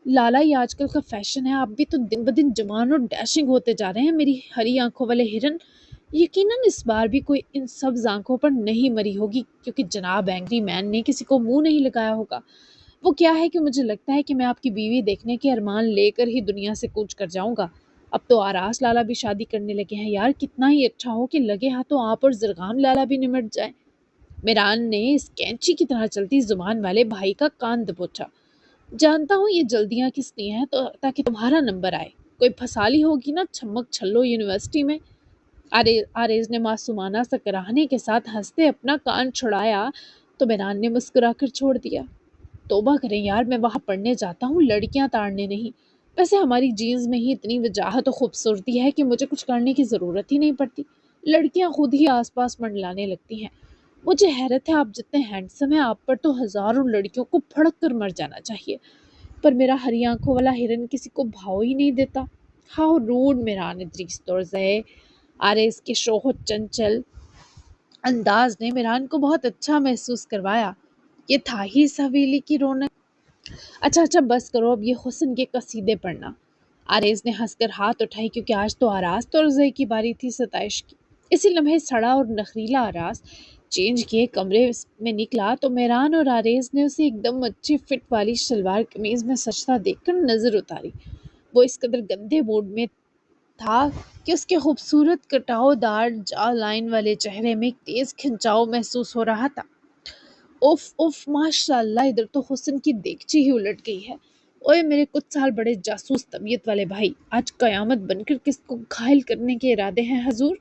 لالا، یہ آج کل کا فیشن ہے، آپ بھی تو دن بدن جوان اور ڈیشنگ ہوتے جا رہے ہیں میری ہری آنکھوں والے ہرن۔ یقیناً اس بار بھی کوئی ان سبز آنکھوں پر نہیں مری ہوگی، کیونکہ جناب اینگری مین نے کسی کو منہ نہیں لگایا ہوگا۔ وہ کیا ہے کہ مجھے لگتا ہے کہ میں آپ کی بیوی دیکھنے کے ارمان لے کر ہی دنیا سے کوچ کر جاؤں گا۔ اب تو آراس لالا بھی شادی کرنے لگے ہیں یار، کتنا ہی اچھا ہو کہ لگے ہاتھوں آپ اور زرغام لالا بھی نمٹ جائیں۔ میران نے اس کینچی کی طرح چلتی زبان والے بھائی کا کان دبوچا۔ جانتا ہوں یہ جلدیاں کس لیے ہیں، تو تاکہ تمہارا نمبر آئے۔ کوئی پھسالی ہوگی نا چھمک چھلو یونیورسٹی میں۔ آریز نے معصومانہ سا کراہنے کے ساتھ ہنستے اپنا کان چھڑایا تو میران نے مسکرا کر چھوڑ دیا۔ توبہ کریں یار، میں وہاں پڑھنے جاتا ہوں، لڑکیاں تاڑنے نہیں۔ ویسے ہماری جینز میں ہی اتنی وجاہت و خوبصورتی ہے کہ مجھے کچھ کرنے کی ضرورت ہی نہیں پڑتی، لڑکیاں خود ہی آس پاس منڈلانے لگتی ہیں۔ مجھے حیرت ہے، آپ جتنے ہینڈسم ہیں، آپ پر تو ہزاروں لڑکیوں کو پھڑک کر مر جانا چاہیے، پر میرا ہری آنکھوں والا ہرن کسی کو بھاؤ ہی نہیں دیتا۔ ہاؤ روڈ میران ادریس تورزئے۔ آریز کے شوخ و چنچل انداز نے میران کو بہت اچھا محسوس کروایا۔ یہ تھا ہی اس حویلی کی رونق۔ اچھا بس کرو اب یہ حسن کے قصیدے پڑھنا۔ آریز نے ہنس کر ہاتھ اٹھائی، کیونکہ آج تو آراز تورزئی کی باری تھی ستائش کی۔ اسی لمحے سڑا اور نخریلا آراز چینج کیے کمرے میں نکلا تو میران اور آریز نے اسے ایک دم اچھی فٹ والی شلوار قمیض میں سجتا دیکھ کر نظر اتاری۔ وہ اس قدر گندے موڈ میں تھا کہ اس کے خوبصورت کٹاؤ دار جا لائن والے چہرے میں ایک تیز کھنچاؤ محسوس ہو رہا تھا۔ اوف ماشاء اللہ، ادھر تو حسن کی دیگچی ہی الٹ گئی ہے۔ اوئے میرے کچھ سال بڑے جاسوس طبیعت والے بھائی، آج قیامت بن کر کس کو گھائل کرنے کے ارادے ہیں حضور؟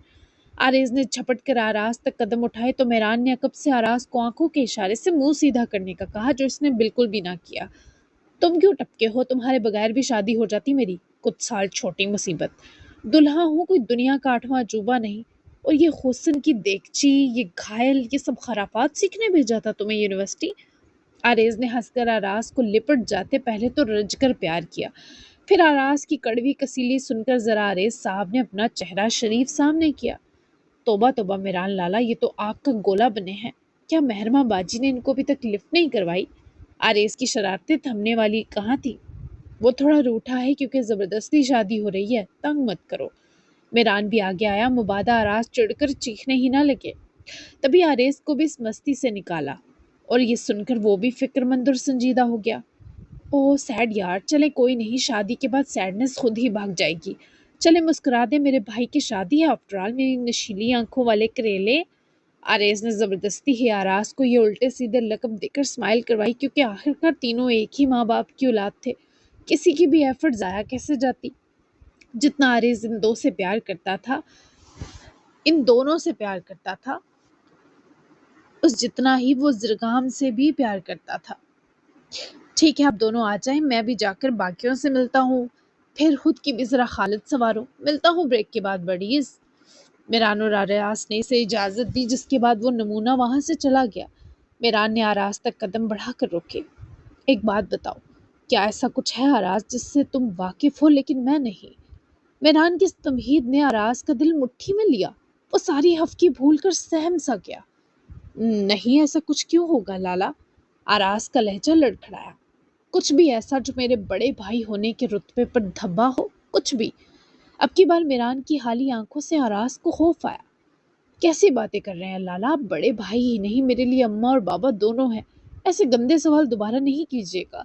آریز نے جھپٹ کر آراز تک قدم اٹھائے تو میران نے عقب سے آراز کو آنکھوں کے اشارے سے منہ سیدھا کرنے کا کہا، جو اس نے بالکل بھی نہ کیا۔ تم کیوں ٹپکے ہو؟ تمہارے بغیر بھی شادی ہو جاتی میری، کچھ سال چھوٹی مصیبت۔ دلہا ہوں، کوئی دنیا کا 8واں عجوبہ نہیں۔ اور یہ حسن کی دیگچی، یہ گھائل، یہ سب خرافات سیکھنے بھیجا تھا تمہیں یونیورسٹی؟ آریز نے ہنس کر آراز کو لپٹ جاتے پہلے تو رج کر پیار کیا، پھر آراز کی کڑوی کسیلی سن کر ذرا آریز صاحب نے اپنا چہرہ شریف سامنے کیا۔ توبہ میران لالا، یہ تو آگ کا گولا بنے ہیں، کیا مہرمہ باجی نے ان کو ابھی تک لفٹ نہیں کروائی؟ آریز کی شرارتیں تھمنے والی کہاں تھی؟ وہ تھوڑا روٹھا ہے کیونکہ زبردستی شادی ہو رہی ہے، تنگ مت کرو۔ میران بھی آگے آیا، مبادہ آراز چڑھ کر چیخنے ہی نہ لگے۔ تبھی آریز کو بھی اس مستی سے نکالا اور یہ سن کر وہ بھی فکر مند اور سنجیدہ ہو گیا۔ اوہ سیڈ یار، چلے کوئی نہیں، شادی کے بعد سیڈنس خود ہی بھاگ جائے گی۔ چلے مسکرا دے، میرے بھائی کی شادی ہے آفٹر آل، میری نشیلی آنکھوں والے کریلے۔ آریز نے زبردستی ہی آراز کو یہ الٹے سیدھے لقب دے کر اسمائل کروائی، کیونکہ آخرکار تینوں ایک ہی ماں باپ کی اولاد تھے، کسی کی بھی ایفرٹ ضائع کیسے جاتی۔ جتنا آریز ان دونوں سے پیار کرتا تھا اس جتنا ہی وہ زرگام سے بھی پیار کرتا تھا۔ ٹھیک ہے، آپ دونوں آ جائیں، میں بھی جا کر باقیوں سے ملتا ہوں، پھر خود کی بھی ذرا خالد سنوارو۔ ملتا ہوں بریک کے بعد بڑیز۔ میران اور آراز نے اسے اجازت دی، جس کے بعد وہ نمونہ وہاں سے چلا گیا۔ میران نے آراز تک قدم بڑھا کر روکے۔ ایک بات بتاؤ، کیا ایسا کچھ ہے آراز جس سے تم واقف ہو لیکن میں نہیں؟ میران کی اس تمہید نے آراز کا دل مٹھی میں لیا۔ وہ ساری ہفکی بھول کر سہم سا گیا۔ نہیں، ایسا کچھ کیوں ہوگا لالا؟ آراز کا لہجہ لڑکھڑایا۔ کچھ بھی ایسا جو میرے بڑے بھائی ہونے کے رتبے پر دھبا ہو، کچھ بھی۔ اب کی بار میران کی حالی آنکھوں سے آراز کو خوف آیا۔ کیسی باتیں کر رہے ہیں لالا، آپ بڑے بھائی ہی نہیں، میرے لیے اماں اور بابا دونوں ہیں، ایسے گندے سوال دوبارہ نہیں کیجیے گا۔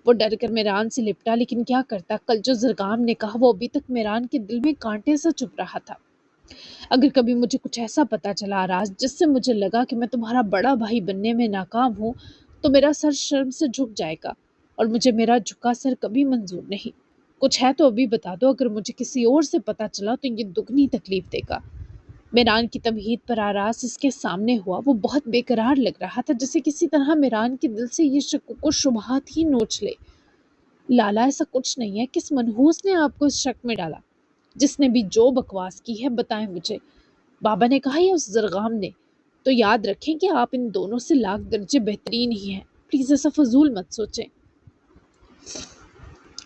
وہ ڈر کر میران سے لپٹا، لیکن کیا کرتا، کل جو زرگام نے کہا وہ ابھی تک میران کے دل میں کانٹے سا چبھ رہا تھا۔ اگر کبھی مجھے کچھ ایسا پتا چلا آراز جس سے مجھے لگا کہ میں تمہارا بڑا بھائی بننے میں ناکام ہوں، تو میرا سر شرم سے جھک جائے گا، اور مجھے میرا جھکا سر کبھی منظور نہیں۔ کچھ ہے تو ابھی بتا دو، اگر مجھے کسی اور سے پتا چلا تو یہ دگنی تکلیف دے گا۔ میران کی تمہید پر آراز اس کے سامنے ہوا۔ وہ بہت بے قرار لگ رہا تھا، جیسے کسی طرح میران کے دل سے یہ شک و شبہات ہی نوچ لے۔ لالا، ایسا کچھ نہیں ہے، کس منحوس نے آپ کو اس شک میں ڈالا؟ جس نے بھی جو بکواس کی ہے بتائیں مجھے۔ بابا نے کہا یا اس زرغام نے؟ تو یاد رکھیں کہ آپ ان دونوں سے لاکھ درجے بہترین ہی ہیں، پلیز ایسا فضول مت سوچیں۔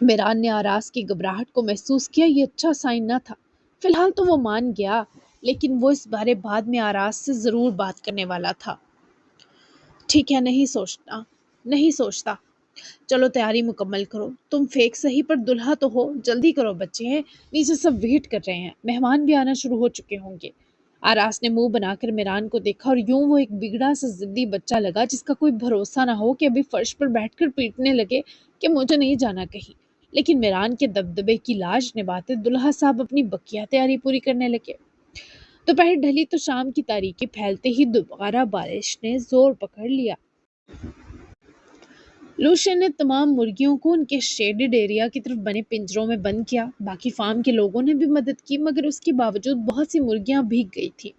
میران نے آراز کی گھبراہٹ کو محسوس کیا، یہ اچھا سائن نہ تھا۔ فی الحال تو وہ مان گیا، لیکن وہ اس بارے بعد میں آراز سے ضرور بات کرنے والا تھا۔ ٹھیک ہے، نہیں سوچتا۔ چلو تیاری مکمل کرو، تم فیک صحیح پر دلہا تو ہو، جلدی کرو بچے ہیں، نیچے سب ویٹ کر رہے ہیں، مہمان بھی آنا شروع ہو چکے ہوں گے۔ آراز نے منہ بنا کر میران کو دیکھا، اور یوں وہ ایک بگڑا سا ضدی بچہ لگا جس کا کوئی بھروسہ نہ ہو کہ ابھی فرش پر بیٹھ کر پیٹنے لگے کہ مجھے نہیں جانا کہیں۔ لیکن میران کے دبدبے کی لاج نبھاتے دلہا صاحب اپنی بقیہ تیاری پوری کرنے لگے۔ دوپہر ڈھلی تو شام کی تاریکی پھیلتے ہی دوبارہ بارش نے زور پکڑ لیا۔ لوشن نے تمام مرغیوں کو ان کے شیڈڈ ایریا کی طرف بنے پنجروں میں بند کیا۔ باقی فارم کے لوگوں نے بھی مدد کی، مگر اس کے باوجود بہت سی مرغیاں بھیگ گئی تھیں۔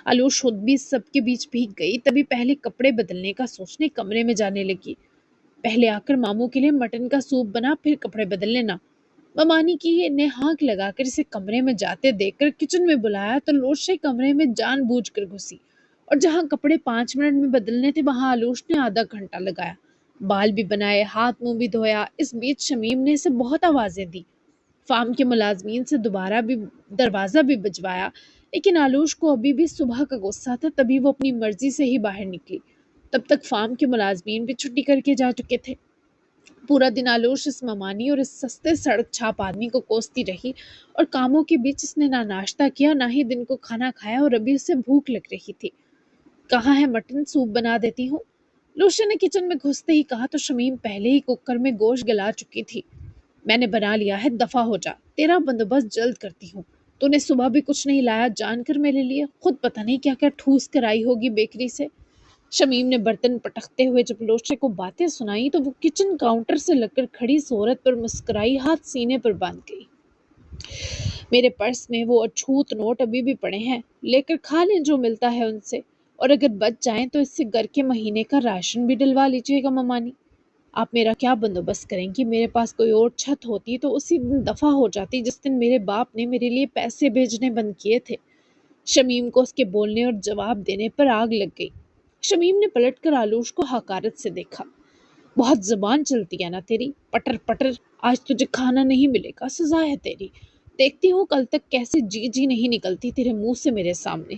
آلوش خود بھی سب کے بیچ بھیگ گئی، تبھی پہلے کپڑے بدلنے کا سوچنے کمرے میں جانے لگی۔ پہلے آ کر ماموں کے لیے مٹن کا سوپ بنا، پھر کپڑے بدل لینا۔ ممانی کی نے ہانک لگا کر اسے کمرے میں جاتے دیکھ کر کچن میں بلایا تو لوشے کمرے میں جان بوجھ کر گھسی، اور جہاں کپڑے 5 منٹ میں بدلنے تھے وہاں آلوش نے آدھا گھنٹہ لگایا۔ بال بھی بنائے، ہاتھ منہ بھی دھویا۔ اس بیچ شمیم نے اسے بہت آوازیں دی، فارم کے ملازمین سے دوبارہ بھی دروازہ بھی بجوایا، لیکن آلوش کو ابھی بھی صبح کا غصہ تھا، تبھی وہ اپنی مرضی سے ہی باہر نکلی۔ تب تک فارم کے ملازمین بھی چھٹی کر کے جا چکے تھے۔ پورا دن آلوش اس ممانی اور اس سستے سڑک چھاپ آدمی کو کوستی رہی، اور کاموں کے بیچ اس نے نہ ناشتہ کیا نہ ہی دن کو کھانا کھایا، اور ابھی اسے بھوک لگ رہی تھی۔ کہاں ہے مٹن؟ سوپ بنا دیتی ہوں۔ لوشن نے کچن میں گھستے ہی کہا تو شمیم پہلے ہی کوکر میں گوشت گلا چکی تھی۔ میں نے بنا لیا ہے، دفع ہو جا، تیرا بندوبست جلد کرتی ہوں۔ تو نے صبح بھی کچھ نہیں لایا جان کر میرے لیے، خود پتہ نہیں کیا کیا ٹھوس کر آئی ہوگی بیکری سے۔ شمیم نے برتن پٹکتے ہوئے جب لوشے کو باتیں سنائی تو وہ کچن کاؤنٹر سے لگ کر کھڑی اس عورت پر مسکرائی، ہاتھ سینے پر باندھ گئی۔ میرے پرس میں وہ اچھوت نوٹ ابھی بھی پڑے ہیں، لے کر کھا لیں جو ملتا ہے ان سے، اور اگر بچ جائیں تو اس سے گھر کے مہینے کا راشن بھی ڈلوا لیجیے گا ممانی۔ آپ میرا کیا بندوبست کریں گی؟ میرے پاس کوئی اور چھت ہوتی تو اسی دن دفع ہو جاتی جس دن میرے باپ نے میرے لیے پیسے بھیجنے بند کیے تھے۔ شمیم کو اس کے بولنے اور جواب دینے پر آگ لگ گئی۔ شمیم نے پلٹ کر آلوش کو حقارت سے دیکھا۔ بہت زبان چلتی ہے نا تیری، پٹر پٹر، آج تجھے کھانا نہیں ملے گا، سزا ہے تیری، دیکھتی ہوں کل تک کیسے جی نہیں نکلتی تیرے منہ سے میرے سامنے۔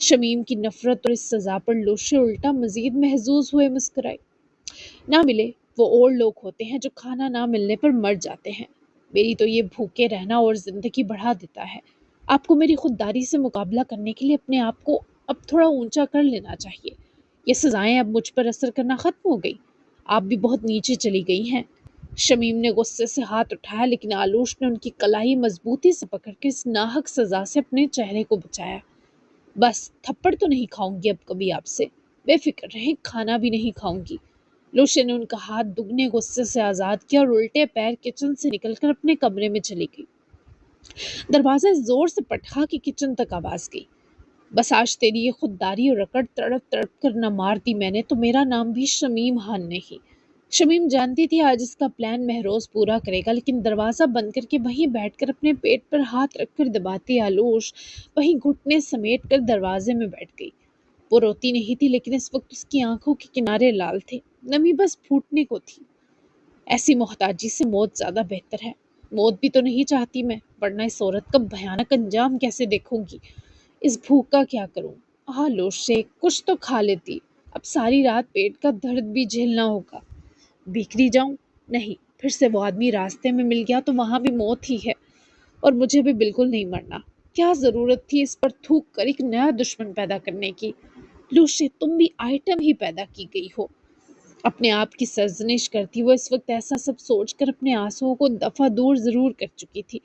شمیم کی نفرت اور اس سزا پر لوشے الٹا مزید محظوظ ہوئے مسکرائی۔ نہ ملے، وہ اور لوگ ہوتے ہیں جو کھانا نہ ملنے پر مر جاتے ہیں، میری تو یہ بھوکے رہنا اور زندگی بڑھا دیتا ہے۔ آپ کو میری خودداری سے مقابلہ کرنے کے لیے اپنے آپ کو اب تھوڑا اونچا کر لینا چاہیے۔ یہ سزائیں اب مجھ پر اثر کرنا ختم ہو گئی، آپ بھی بہت نیچے چلی گئی ہیں۔ شمیم نے غصے سے ہاتھ اٹھایا، لیکن آلوش نے ان کی کلائی مضبوطی سے پکڑ کے اس ناحق سزا سے اپنے چہرے کو بچایا۔ بس تھپڑ تو نہیں کھاؤں گی اب کبھی آپ سے، بے فکر رہیں، کھانا بھی نہیں کھاؤں گی۔ لوشے نے ان کا ہاتھ دگنے غصے سے آزاد کیا اور الٹے پیر کچن سے نکل کر اپنے کمرے میں چلی گئی۔ دروازہ زور سے پٹخا کہ کچن تک آواز گئی۔ بس آج تیری یہ خودداری اور رکڑ تڑپ تڑپ کر نہ مار دی میں نے تو میرا نام بھی شمیم خان نہیں۔ شمیم جانتی تھی آج اس کا پلان مہروز پورا کرے گا، لیکن دروازہ بند کر کے وہیں بیٹھ کر اپنے پیٹ پر ہاتھ رکھ کر دباتی آلوش وہیں گھٹنے سمیٹ کر دروازے میں بیٹھ گئی۔ وہ روتی نہیں تھی، لیکن اس وقت اس کی آنکھوں کے کنارے لال تھے، نمی بس پھوٹنے کو تھی۔ ایسی محتاجی سے موت زیادہ بہتر ہے۔ موت بھی تو نہیں چاہتی میں، ورنہ اس عورت کا بھیانک انجام کیسے دیکھوں گی؟ اس بھوک کا کیا کروں؟ لوشے، کچھ تو کھا لیتی، اب ساری رات پیٹ کا درد بھی جھیلنا ہوگا۔ بیکری جاؤں؟ نہیں، پھر سے وہ آدمی راستے میں مل گیا تو وہاں بھی موت ہی ہے، اور مجھے بھی بالکل نہیں مرنا۔ کیا ضرورت تھی اس پر تھوک کر ایک نیا دشمن پیدا کرنے کی؟ لوشے، تم بھی آئٹم ہی پیدا کی گئی ہو۔ اپنے آپ کی سرزنش کرتی وہ اس وقت ایسا سب سوچ کر اپنے آنسوؤں کو دفعہ دور ضرور کر چکی تھی،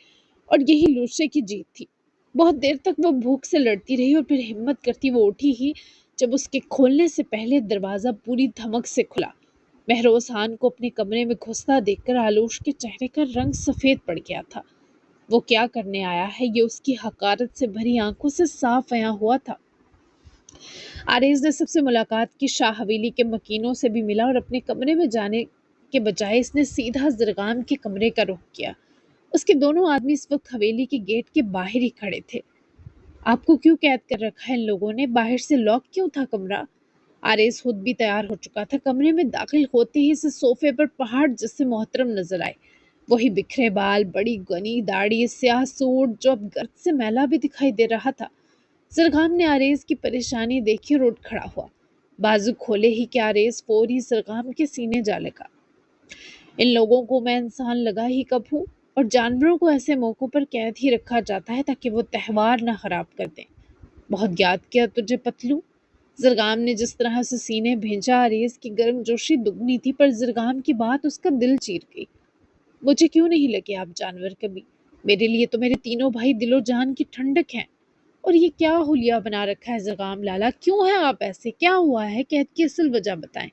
اور یہی لوشے کی جیت تھی۔ بہت دیر تک وہ بھوک سے لڑتی رہی اور پھر ہمت کرتی وہ اٹھی ہی جب اس کے کھولنے سے پہلے دروازہ پوری دھمک سے کھلا۔ مہروز خان کو اپنے کمرے میں گھستا دیکھ کر آلوش کے چہرے کا رنگ سفید پڑ گیا تھا۔ وہ کیا کرنے آیا ہے یہ اس کی حقارت سے بھری آنکھوں سے صاف عیاں ہوا تھا۔ عارض نے سب سے ملاقات کی، شاہ حویلی کے مکینوں سے بھی ملا، اور اپنے کمرے میں جانے کے بجائے اس نے سیدھا زرغام کے کمرے کا رخ کیا۔ اس کے دونوں آدمی اس وقت حویلی کے گیٹ کے باہر ہی کھڑے تھے۔ آپ کو کیوں قید کر رکھا ہے ان لوگوں نے؟ باہر سے لاک کیوں تھا کمرہ؟ عارض خود بھی تیار ہو چکا تھا۔ کمرے میں داخل ہوتے ہی اسے صوفے پر پہاڑ جیسے محترم نظر آئے۔ وہی بکھرے بال، بڑی گھنی داڑھی، سیاہ سوٹ جو اب گرد سے میلا بھی دکھائی دے رہا تھا۔ زرغام نے عارض کی پریشانی دیکھی اور اٹھ کھڑا ہوا۔ بازو کھولے ہی کہ عارض فوری زرغام کے سینے جا لگا۔ ان لوگوں کو میں انسان لگا ہی کب ہوں، اور جانوروں کو ایسے موقعوں پر قید ہی رکھا جاتا ہے تاکہ وہ تہوار نہ خراب کر دیں۔ بہت یاد کیا تجھے پتلو؟ زرغام نے جس طرح سے سینے بھیجا، عارض کی گرم جوشی دگنی تھی، پر زرغام کی بات اس کا دل چیر گئی۔ مجھے کیوں نہیں لگے آپ جانور کبھی؟ میرے لیے تو میرے تینوں بھائی دل و جان کی ٹھنڈک ہیں۔ اور یہ کیا حلیہ بنا رکھا ہے زرغام لالا؟ کیوں ہے آپ ایسے؟ کیا ہوا ہے؟ قید کی اصل وجہ بتائیں۔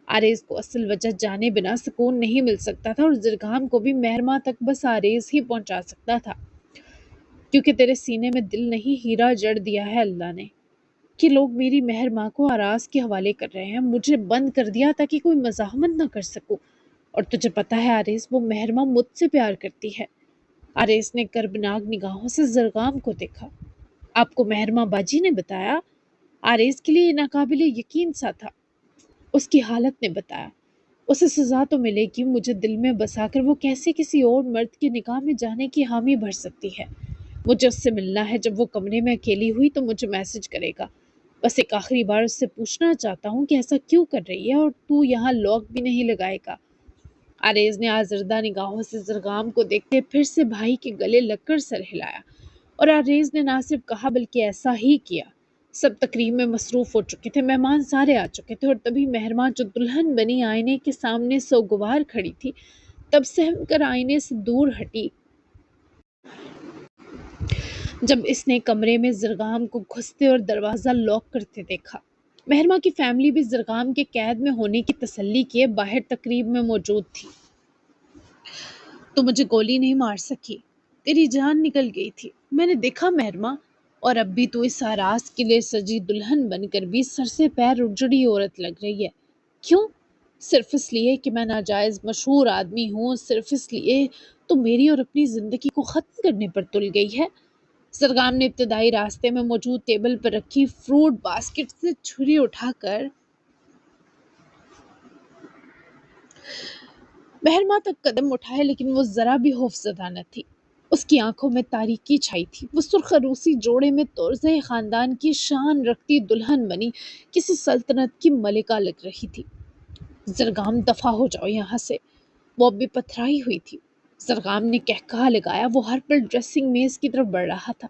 عارض کو اصل وجہ جانے بنا سکون نہیں مل سکتا تھا، اور زرغام کو بھی مہرماں تک بس عارض ہی پہنچا سکتا تھا۔ کیونکہ تیرے سینے میں دل نہیں، ہیرا جڑ دیا ہے اللہ نے، کہ لوگ میری مہرماں کو آراز کے حوالے کر رہے ہیں۔ مجھے بند کر دیا تاکہ کوئی مزاحمت نہ کر سکوں۔ اور تجھے پتا ہے عارض، وہ مہرماں مجھ سے پیار کرتی ہے۔ عارض نے کربناک نگاہوں سے زرغام کو دیکھا۔ آپ کو مہرماں باجی نے بتایا؟ عارض کے لیے ناقابل یقین سا تھا۔ اس کی حالت نے بتایا۔ اسے سزا تو ملے گی، مجھے دل میں بسا کر وہ کیسے کسی اور مرد کی نکاح میں جانے کی حامی بھر سکتی ہے؟ مجھے اس سے ملنا ہے۔ جب وہ کمرے میں اکیلی ہوئی تو مجھے میسج کرے گا۔ بس ایک آخری بار اس سے پوچھنا چاہتا ہوں کہ ایسا کیوں کر رہی ہے، اور تو یہاں لاک بھی نہیں لگائے گا۔ عارض نے آزردہ نگاہوں سے زرغام کو دیکھتے پھر سے بھائی کے گلے لگ کر سر ہلایا، اور عارض نے نہ صرف کہا بلکہ ایسا ہی کیا۔ سب تقریب میں مصروف ہو چکے تھے، مہمان سارے آ چکے تھے، اور تبھی مہرماں جو دلہن بنی آئینے کے سامنے سوگوار کھڑی تھی، تب سہم کر آئینے سے دور ہٹی جب اس نے کمرے میں زرغام کو گھستے اور دروازہ لاک کرتے دیکھا۔ مہرماں کی فیملی بھی زرغام کے قید میں ہونے کی تسلی کیے باہر تقریب میں موجود تھی۔ تو مجھے گولی نہیں مار سکی، تیری جان نکل گئی تھی، میں نے دیکھا مہرماں، اور اب بھی تو اس آراز کے لیے سجی دلہن بن کر بھی سر سے پیر اجڑی عورت لگ رہی ہے۔ کیوں؟ صرف اس لیے کہ میں ناجائز مشہور آدمی ہوں؟ صرف اس لیے تو میری اور اپنی زندگی کو ختم کرنے پر تل گئی ہے؟ زرغام نے ابتدائی راستے میں موجود ٹیبل پر رکھی فروٹ باسکٹ سے چھری اٹھا کر مہرماں تک قدم اٹھائے، لیکن وہ ذرا بھی خوفزدہ نہ تھی۔ اس کی آنکھوں میں تاریکی چھائی تھی۔ وہ سرخ روسی جوڑے میں تورزہ خاندان کی شان رکھتی دلہن بنی کسی سلطنت کی ملکہ لگ رہی تھی۔ زرغام دفع ہو جاؤ یہاں سے۔ وہ اب بھی پتھرائی ہوئی تھی۔ زرغام نے کہکہا لگایا۔ وہ ہر پل ڈریسنگ میز کی طرف بڑھ رہا تھا۔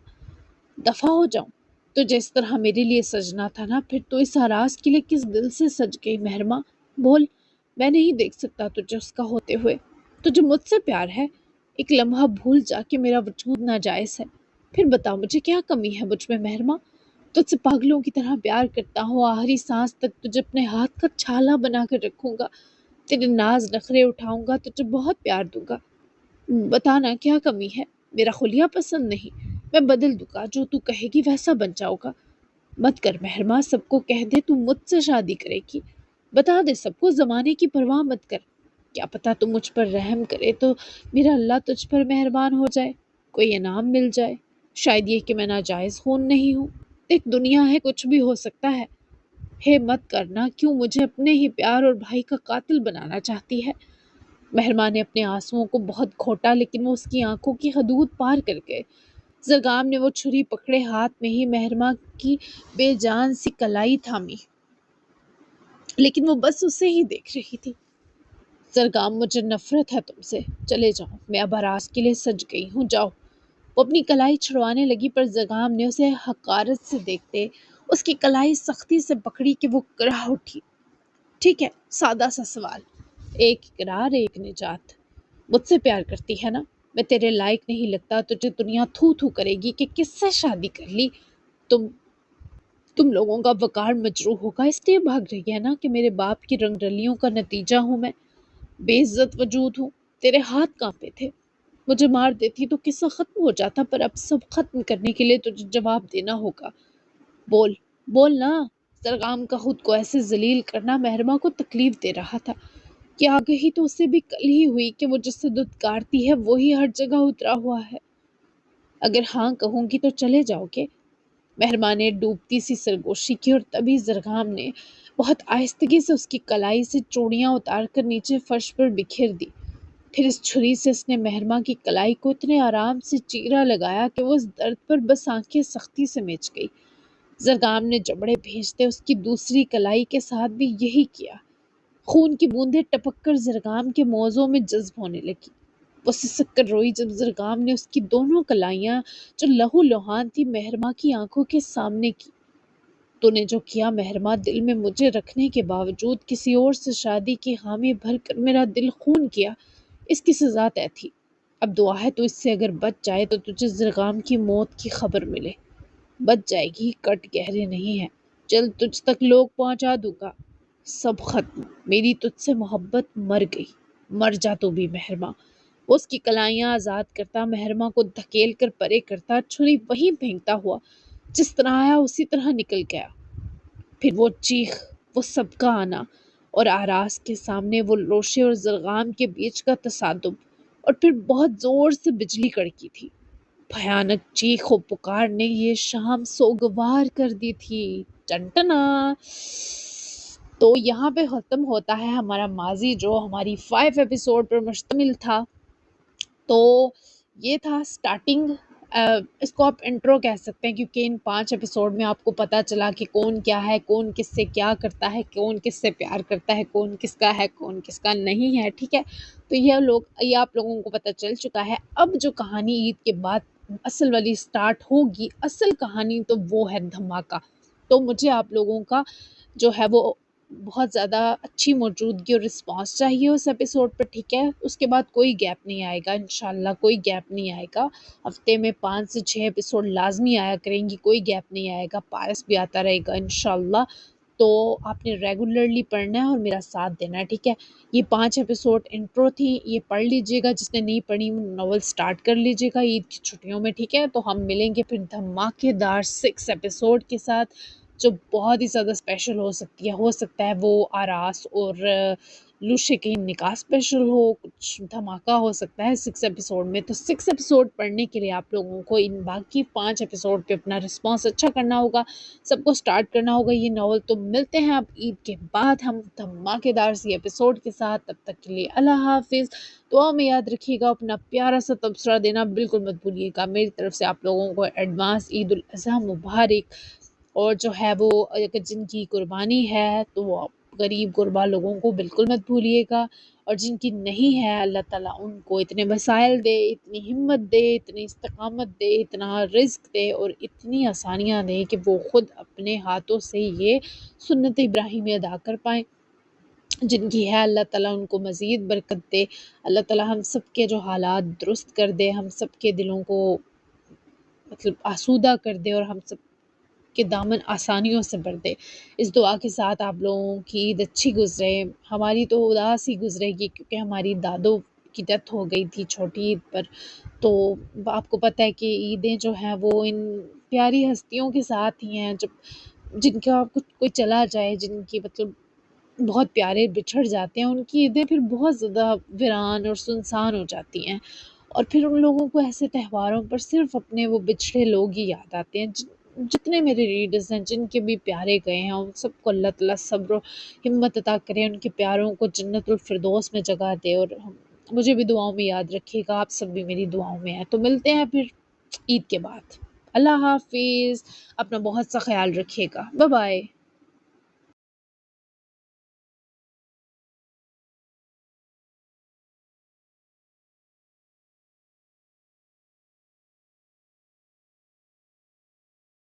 دفع ہو جاؤں؟ تجھے اس طرح میرے لیے سجنا تھا نا؟ پھر تو اس آراز کے لیے کس دل سے سج گئی مہرماں؟ بول، میں نہیں دیکھ سکتا تجھے اس کا ہوتے ہوئے۔ تجھے مجھ سے پیار ہے؟ ایک لمحہ بھول جا کہ میرا وجود ناجائز ہے۔ پھر بتا مجھے کیا کمی ہے مجھ میں مہرماں؟ تجھ سے پاگلوں کی طرح پیار کرتا ہوں، آخری سانس تک تجھے اپنے ہاتھ کا چھالا بنا کر رکھوں گا، تیرے ناز نخرے اٹھاؤں گا، تجھے بہت پیار دوں گا۔ بتانا کیا کمی ہے؟ میرا خلیہ پسند نہیں؟ میں بدل دوں گا، جو تو کہے گی ویسا بن جاؤ گا۔ مت کر مہرماں، سب کو کہہ دے تو مجھ سے شادی کرے گی۔ بتا دے سب کو، زمانے کی پرواہ مت کر۔ کیا پتا تو مجھ پر رحم کرے تو میرا اللہ تجھ پر مہربان ہو جائے، کوئی انعام مل جائے، شاید یہ کہ میں ناجائز خون نہیں ہوں۔ ایک دنیا ہے، کچھ بھی ہو سکتا ہے۔ ہے مت کرنا، کیوں مجھے اپنے ہی پیار اور بھائی کا قاتل بنانا چاہتی ہے؟ مہرماں نے اپنے آنسوؤں کو بہت گھوٹا، لیکن وہ اس کی آنکھوں کی حدود پار کر گئے۔ زرغام نے وہ چھری پکڑے ہاتھ میں ہی مہرماں کی بے جان سی کلائی تھامی، لیکن وہ بس اسے ہی دیکھ رہی تھی۔ زرغام، مجھے نفرت ہے تم سے، چلے جاؤ، میں اب آراز کے لیے سج گئی ہوں، جاؤ۔ وہ اپنی کلائی چھڑوانے لگی، پر زرغام نے اسے حقارت سے دیکھتے اس کی کلائی سختی سے پکڑی کہ وہ کڑہ اٹھی۔ ٹھیک ہے، سادہ سا سوال، ایک اقرار ایک نجات۔ مجھ سے پیار کرتی ہے نا؟ میں تیرے لائق نہیں لگتا، تجھے دنیا تھو تھو کرے گی کہ کس سے شادی کر لی تم تم لوگوں کا وقار مجروح ہوگا اس لیے بھاگ رہی ہے نا کہ میرے باپ کی رنگ رلیوں کا نتیجہ ہوں میں، بے عزت وجود ہوں۔ تیرے ہاتھ کانپے تھے، مجھے مار دیتی تو قصہ ختم ہو جاتا، پر اب سب ختم کرنے کے لیے تجھے جواب دینا ہوگا۔ بول، بول نا۔ زرغام کا خود کو ایسے ذلیل کرنا مہرباں کو تکلیف دے رہا تھا کہ آگہی تو اسے بھی کل ہی ہوئی کہ وہ جس سے دھتکارتی ہے وہی ہر جگہ اترا ہوا ہے۔ اگر ہاں کہوں گی تو چلے جاؤ گے؟ مہرباں نے ڈوبتی سی سرگوشی کی اور تبھی زرغام نے بہت آہستگی سے اس کی کلائی سے چوڑیاں اتار کر نیچے فرش پر بکھیر دی۔ پھر اس چھری سے اس نے مہرباں کی کلائی کو اتنے آرام سے چیرا لگایا کہ وہ اس درد پر بس آنکھیں سختی سے مچ گئی۔ زرغام نے جبڑے بھیجتے اس کی دوسری کلائی کے ساتھ بھی یہی کیا۔ خون کی بوندیں ٹپک کر زرغام کے موزوں میں جذب ہونے لگی۔ وہ سسک کر روئی جب زرغام نے اس کی دونوں کلائیاں جو لہو لہان تھی مہرباں کی آنکھوں کے سامنے کی۔ تو نے جو کیا مہرباں، دل میں مجھے رکھنے کے باوجود کسی اور سے شادی کی حامی بھر کر میرا دل خون کیا، اس کی سزا طے تھی۔ اب دعا ہے تو اس سے اگر بچ جائے تو تجھے زرغام کی موت کی خبر ملے۔ بچ جائے گی، کٹ گہرے نہیں ہیں، جلد تجھ تک لوگ پہنچا دوں گا۔ سب ختم، میری تجھ سے محبت مر گئی، مر جا تو بھی مہرباں۔ وہ اس کی کلائیاں آزاد کرتا، مہرباں کو دھکیل کر پرے کرتا، چھری وہیں پھینکتا ہوا جس طرح آیا اسی طرح نکل گیا۔ پھر وہ چیخ، وہ سب کا آنا، اور آراز کے سامنے وہ لوشے اور زرغام کے بیچ کا تصادم، اور پھر بہت زور سے بجلی کڑکی تھی۔ بھیانک چیخ و پکار نے یہ شام سوگوار کر دی تھی۔ ٹنٹنا۔ تو یہاں پہ ختم ہوتا ہے ہمارا ماضی جو ہماری 5 ایپیسوڈ پر مشتمل تھا۔ تو یہ تھا سٹارٹنگ، اس کو آپ انٹرو کہہ سکتے ہیں، کیونکہ ان 5 ایپیسوڈ میں آپ کو پتہ چلا کہ کون کیا ہے، کون کس سے کیا کرتا ہے، کون کس سے پیار کرتا ہے، کون کس کا ہے، کون کس کا نہیں ہے، ٹھیک ہے۔ تو یہ آپ لوگوں کو پتہ چل چکا ہے۔ اب جو کہانی عید کے بعد اصل والی سٹارٹ ہوگی، اصل کہانی تو وہ ہے دھماکہ۔ تو مجھے آپ لوگوں کا جو ہے وہ بہت زیادہ اچھی موجودگی اور رسپانس چاہیے اس ایپیسوڈ پر، ٹھیک ہے۔ اس کے بعد کوئی گیپ نہیں آئے گا، انشاءاللہ کوئی گیپ نہیں آئے گا۔ ہفتے میں 5 سے 6 ایپیسوڈ لازمی آیا کریں گی، کوئی گیپ نہیں آئے گا، پارس بھی آتا رہے گا انشاءاللہ۔ تو آپ نے ریگولرلی پڑھنا ہے اور میرا ساتھ دینا ہے، ٹھیک ہے۔ یہ 5 ایپیسوڈ انٹرو تھی، یہ پڑھ لیجئے گا، جس نے نہیں پڑھی ناول سٹارٹ کر لیجئے گا عید کی چھٹیوں میں، ٹھیک ہے۔ تو ہم ملیں گے پھر دھماکے دار 6 ایپیسوڈ کے ساتھ، جو بہت ہی زیادہ اسپیشل ہو سکتی ہے۔ ہو سکتا ہے وہ آراس اور لوشے کی نکاح اسپیشل ہو، کچھ دھماکہ ہو سکتا ہے 6 ایپیسوڈ میں۔ تو 6 ایپیسوڈ پڑھنے کے لیے آپ لوگوں کو ان باقی 5 ایپیسوڈ پہ اپنا رسپانس اچھا کرنا ہوگا، سب کو سٹارٹ کرنا ہوگا یہ ناول۔ تو ملتے ہیں اب عید کے بعد ہم دھماکے دار سی ایپیسوڈ کے ساتھ، تب تک کے لیے اللہ حافظ۔ دعا میں یاد رکھیے گا، اپنا پیارا سا تبصرہ دینا بالکل مت بھولیے گا۔ میری طرف سے آپ لوگوں کو ایڈوانس عید الاضحیٰ مبارک۔ اور جو ہے وہ جن کی قربانی ہے تو وہ غریب غربا لوگوں کو بالکل مت بھولیے گا، اور جن کی نہیں ہے اللہ تعالیٰ ان کو اتنے وسائل دے، اتنی ہمت دے، اتنی استقامت دے، اتنا رزق دے اور اتنی آسانیاں دے کہ وہ خود اپنے ہاتھوں سے یہ سنت ابراہیمی ادا کر پائیں۔ جن کی ہے اللہ تعالیٰ ان کو مزید برکت دے۔ اللہ تعالیٰ ہم سب کے جو حالات درست کر دے، ہم سب کے دلوں کو مطلب آسودہ کر دے، اور ہم سب کے دامن آسانیوں سے بھر دے۔ اس دعا کے ساتھ آپ لوگوں کی عید اچھی گزرے، ہماری تو اداس ہی گزرے گی کیونکہ ہماری دادوں کی ڈیتھ ہو گئی تھی چھوٹی عید پر۔ تو آپ کو پتہ ہے کہ عیدیں جو ہیں وہ ان پیاری ہستیوں کے ساتھ ہی ہیں، جب جن کا کوئی چلا جائے، جن کی مطلب بہت پیارے بچھڑ جاتے ہیں، ان کی عیدیں پھر بہت زیادہ ویران اور سنسان ہو جاتی ہیں، اور پھر ان لوگوں کو ایسے تہواروں پر صرف اپنے وہ بچھڑے لوگ ہی یاد آتے ہیں۔ جتنے میرے ریڈرز ہیں جن کے بھی پیارے گئے ہیں، ان سب کو اللہ تعالیٰ صبر و ہمت عطا کرے، ان کے پیاروں کو جنت الفردوس میں جگہ دے، اور مجھے بھی دعاؤں میں یاد رکھیے گا، آپ سب بھی میری دعاؤں میں ہیں۔ تو ملتے ہیں پھر عید کے بعد۔ اللہ حافظ، اپنا بہت سا خیال رکھیے گا، بائے بائے۔